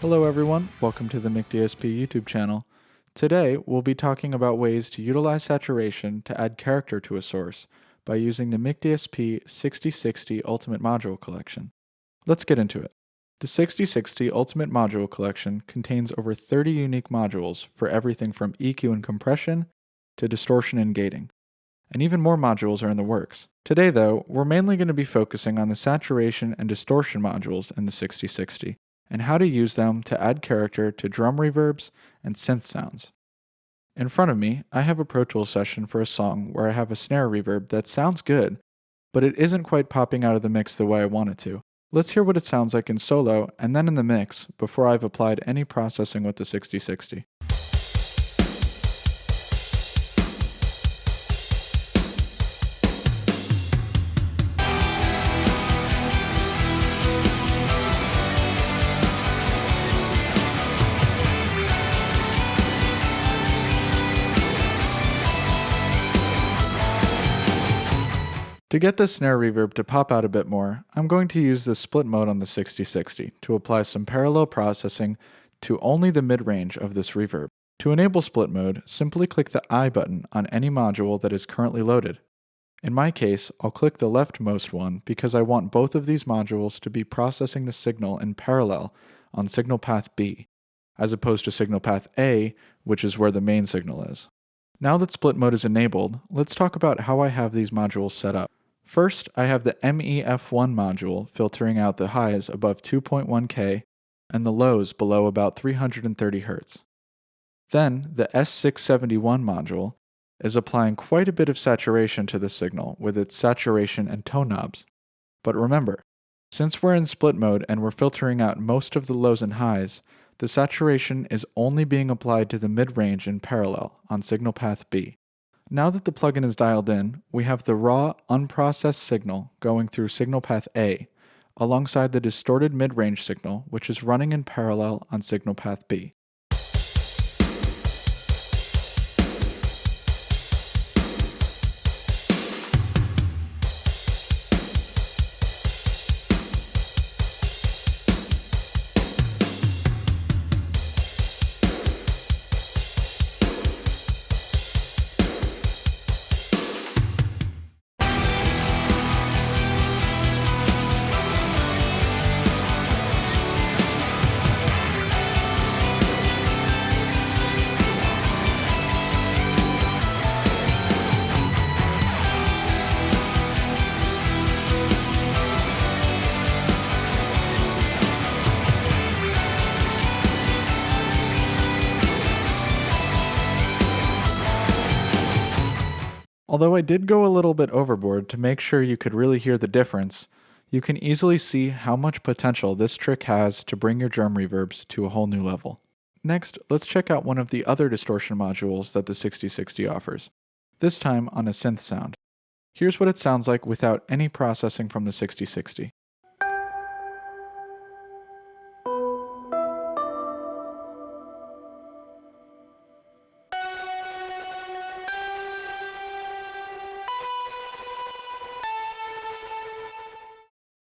Hello everyone, welcome to the McDSP YouTube channel. Today we'll be talking about ways to utilize saturation to add character to a source by using the McDSP 6060 Ultimate Module Collection. Let's get into it. The 6060 Ultimate Module Collection contains over 30 unique modules for everything from EQ and compression to distortion and gating. And even more modules are in the works. Today though, we're mainly going to be focusing on the saturation and distortion modules in the 6060. And how to use them to add character to drum reverbs and synth sounds. In front of me, I have a Pro Tools session for a song where I have a snare reverb that sounds good, but it isn't quite popping out of the mix the way I want it to. Let's hear what it sounds like in solo and then in the mix before I've applied any processing with the 6060. To get the snare reverb to pop out a bit more, I'm going to use the split mode on the 6060 to apply some parallel processing to only the mid-range of this reverb. To enable split mode, simply click the I button on any module that is currently loaded. In my case, I'll click the leftmost one because I want both of these modules to be processing the signal in parallel on signal path B, as opposed to signal path A, which is where the main signal is. Now that split mode is enabled, let's talk about how I have these modules set up. First, I have the MEF1 module filtering out the highs above 2.1K and the lows below about 330 Hz. Then, the S671 module is applying quite a bit of saturation to the signal with its saturation and tone knobs. But remember, since we're in split mode and we're filtering out most of the lows and highs, the saturation is only being applied to the mid-range in parallel on signal path B. Now that the plugin is dialed in, we have the raw, unprocessed signal going through signal path A, alongside the distorted mid-range signal, which is running in parallel on signal path B. Although I did go a little bit overboard to make sure you could really hear the difference, you can easily see how much potential this trick has to bring your drum reverbs to a whole new level. Next, let's check out one of the other distortion modules that the 6060 offers, this time on a synth sound. Here's what it sounds like without any processing from the 6060.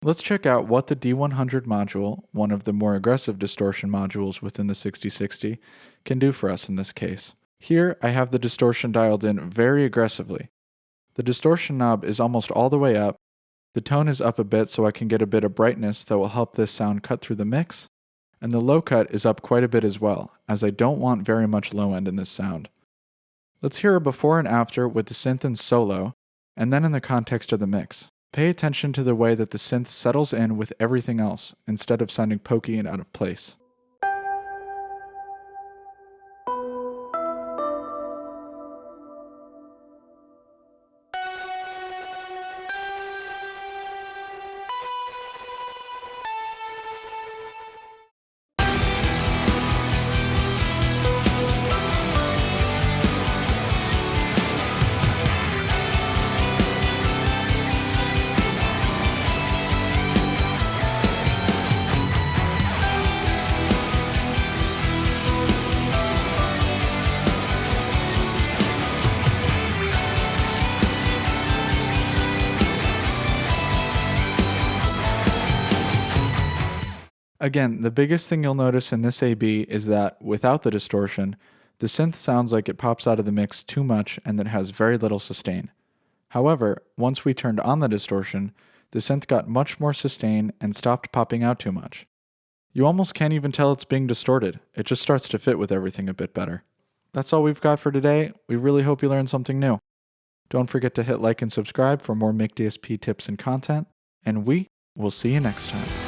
Let's check out what the D100 module, one of the more aggressive distortion modules within the 6060, can do for us in this case. Here, I have the distortion dialed in very aggressively. The distortion knob is almost all the way up, the tone is up a bit so I can get a bit of brightness that will help this sound cut through the mix, and the low cut is up quite a bit as well, as I don't want very much low end in this sound. Let's hear a before and after with the synth in solo, and then in the context of the mix. Pay attention to the way that the synth settles in with everything else, instead of sounding pokey and out of place. Again, the biggest thing you'll notice in this A/B is that without the distortion, the synth sounds like it pops out of the mix too much and that it has very little sustain. However, once we turned on the distortion, the synth got much more sustain and stopped popping out too much. You almost can't even tell it's being distorted, it just starts to fit with everything a bit better. That's all we've got for today. We really hope you learned something new. Don't forget to hit like and subscribe for more Make DSP tips and content, and we will see you next time.